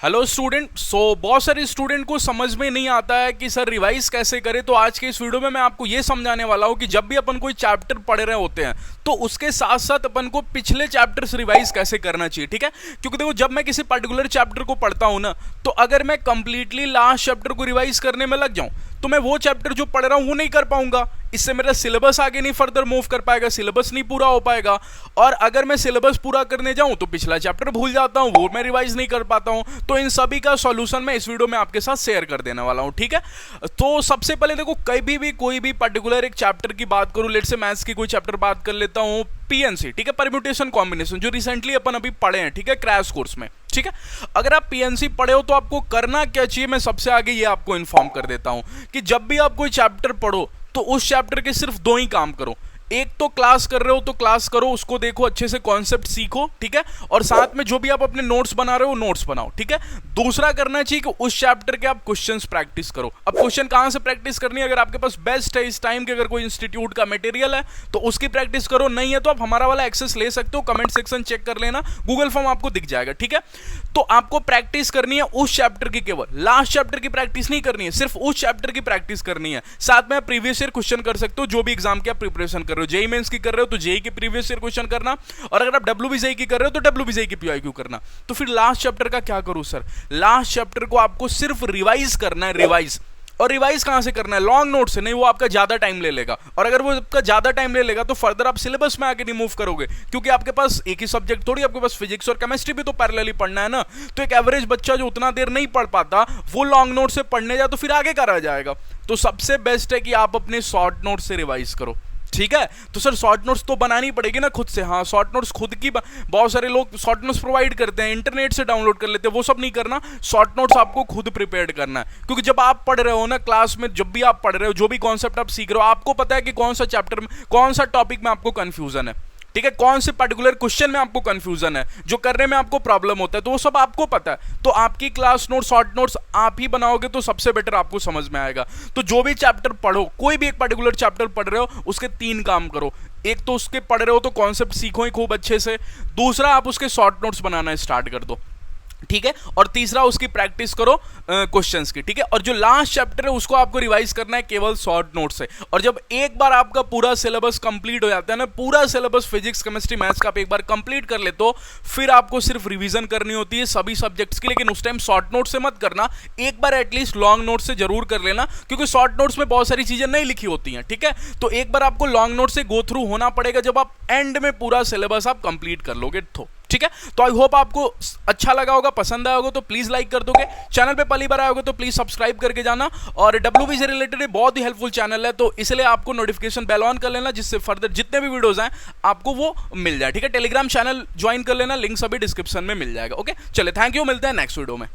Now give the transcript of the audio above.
Hello student. बहुत सारे student को समझ में नहीं आता है कि सर रिवाइज कैसे करें। तो आज के इस वीडियो में मैं आपको ये समझाने वाला हूँ कि जब भी अपन कोई चैप्टर पढ़ रहे होते हैं तो उसके साथ साथ अपन को पिछले चैप्टर्स रिवाइज कैसे करना चाहिए। ठीक है, क्योंकि देखो जब मैं किसी पर्टिकुलर चैप्टर को पढ़ता हूँ ना, तो अगर मैं कंप्लीटली लास्ट चैप्टर को रिवाइज करने में लग जाऊँ तो मैं वो चैप्टर जो पढ़ रहा हूँ वो नहीं कर पाऊंगा। इससे मेरा सिलेबस आगे नहीं फर्दर मूव कर पाएगा, सिलेबस नहीं पूरा हो पाएगा। और अगर मैं सिलेबस पूरा करने जाऊं तो पिछला चैप्टर भूल जाता हूं, वो मैं रिवाइज नहीं कर पाता हूं। तो इन सभी का सॉल्यूशन मैं इस वीडियो में आपके साथ शेयर कर देने वाला हूं। ठीक है, तो सबसे पहले देखो कभी भी कोई भी पर्टिकुलर एक चैप्टर की बात करूं, लेट से मैथ्स की कोई चैप्टर बात कर लेता हूं, पीएनसी, ठीक है, परम्यूटेशन कॉम्बिनेशन, जो रिसेंटली अपन अभी पढ़े हैं, ठीक है, क्रैश कोर्स में। ठीक है, अगर आप पीएनसी पढ़े हो तो आपको करना क्या चाहिए, मैं सबसे आगे ये आपको इन्फॉर्म कर देता हूं कि जब भी आप कोई चैप्टर पढ़ो तो उस चैप्टर के सिर्फ दो ही काम करो। एक तो क्लास कर रहे हो तो क्लास करो, उसको देखो, अच्छे से कॉन्सेप्ट सीखो, ठीक है, और साथ में जो भी आप अपने नोट्स बना रहे हो नोट्स बनाओ। ठीक है, दूसरा करना चाहिए कि उस चैप्टर के आप क्वेश्चंस प्रैक्टिस करो। अब क्वेश्चन कहां से प्रैक्टिस करनी है, अगर आपके पास बेस्ट है इस टाइम के, अगर कोई इंस्टीट्यूट का मटेरियल है तो उसकी प्रैक्टिस करो, नहीं है तो आप हमारा वाला एक्सेस ले सकते हो, कमेंट सेक्शन चेक कर लेना, गूगल फॉर्म आपको दिख जाएगा। ठीक है, तो आपको प्रैक्टिस करनी है उस चैप्टर की, केवल लास्ट चैप्टर की प्रैक्टिस नहीं करनी है, सिर्फ उस चैप्टर की प्रैक्टिस करनी है। साथ में आप प्रीवियस ईयर क्वेश्चन कर सकते हो, जो भी एग्जाम की आप प्रिपरेशन कर रहे हो, जेईई मेंस की कर रहे हो तो जेईई के प्रीवियस ईयर क्वेश्चन करना, और अगर आप डब्ल्यूबीजेई की कर रहे हो तो डब्ल्यूबीजेई की पीआईक्यू करना। तो फिर लास्ट चैप्टर का क्या करूं सर, लास्ट चैप्टर को आपको सिर्फ रिवाइज करना है, रिवाइज। और रिवाइज कहां से करना है, लॉन्ग नोट से नहीं, वो आपका ज्यादा टाइम ले लेगा, और अगर वो आपका ज्यादा टाइम ले लेगा तो फर्दर आप सिलेबस में आगे नहीं मूव करोगे, क्योंकि आपके पास एक ही सब्जेक्ट थोड़ी, आपके पास फिजिक्स और केमिस्ट्री भी तो पैरेलली पढ़ना है ना। तो एक एवरेज बच्चा जो उतना देर नहीं पढ़ पाता वो लॉन्ग नोट से पढ़ने जाए तो फिर आगे का रह जाएगा। तो सबसे बेस्ट है कि आप अपने शॉर्ट नोट से रिवाइज करो। ठीक है, तो सर शॉर्ट नोट्स तो बनानी पड़ेगी ना खुद से। हाँ, शॉर्ट नोट्स खुद की, बहुत सारे लोग शॉर्ट नोट्स प्रोवाइड करते हैं, इंटरनेट से डाउनलोड कर लेते हैं, वो सब नहीं करना। शॉर्ट नोट्स आपको खुद प्रिपेयर करना है, क्योंकि जब आप पढ़ रहे हो ना क्लास में, जब भी आप पढ़ रहे हो, जो भी कॉन्सेप्ट आप सीख रहे हो, आपको पता है कि कौन सा चैप्टर में, कौन सा टॉपिक में आपको कंफ्यूजन है, ठीक है, कौन से पर्टिकुलर क्वेश्चन में आपको कंफ्यूजन है, जो करने में आपको प्रॉब्लम होता है, तो वो सब आपको पता है। तो आपकी क्लास नोट, शॉर्ट नोट्स आप ही बनाओगे तो सबसे बेटर आपको समझ में आएगा। तो जो भी चैप्टर पढ़ो, कोई भी एक पर्टिकुलर चैप्टर पढ़ रहे हो, उसके तीन काम करो। एक तो उसके पढ़ रहे हो तो कॉन्सेप्ट सीखो ही खूब अच्छे से, दूसरा आप उसके शॉर्ट नोट्स बनाना स्टार्ट कर दो, ठीक है, और तीसरा उसकी प्रैक्टिस करो क्वेश्चंस की। ठीक है, और जो लास्ट चैप्टर है उसको आपको रिवाइज करना है केवल शॉर्ट नोट से। और जब एक बार आपका पूरा सिलेबस कंप्लीट हो जाता है ना, पूरा सिलेबस फिजिक्स केमिस्ट्री मैथ्स का आप एक बार कंप्लीट कर ले तो फिर आपको सिर्फ रिवीजन करनी होती है सभी सब्जेक्ट्स की। लेकिन उस टाइम शॉर्ट नोट से मत करना, एक बार एटलीस्ट लॉन्ग नोट से जरूर कर लेना, क्योंकि शॉर्ट नोट्स में बहुत सारी चीजें नहीं लिखी होती हैं। ठीक है, तो एक बार आपको लॉन्ग नोट से गो थ्रू होना पड़ेगा जब आप एंड में पूरा सिलेबस आप कंप्लीट कर लोगे तो। ठीक है, तो आई होप आपको अच्छा लगा होगा, पसंद आया होगा तो प्लीज लाइक कर दोगे, चैनल पे पहली बार आए होगे तो प्लीज सब्सक्राइब करके जाना। और डब्ल्यूबी से रिलेटेड बहुत ही हेल्पफुल चैनल है, तो इसलिए आपको नोटिफिकेशन बेल ऑन कर लेना, जिससे फर्दर जितने भी वीडियोस हैं आपको वो मिल जाए। ठीक है, टेलीग्राम चैनल ज्वाइन कर लेना, लिंक सभी डिस्क्रिप्शन में मिल जाएगा। ओके, चले, थैंक यू, मिलते हैं नेक्स्ट वीडियो में।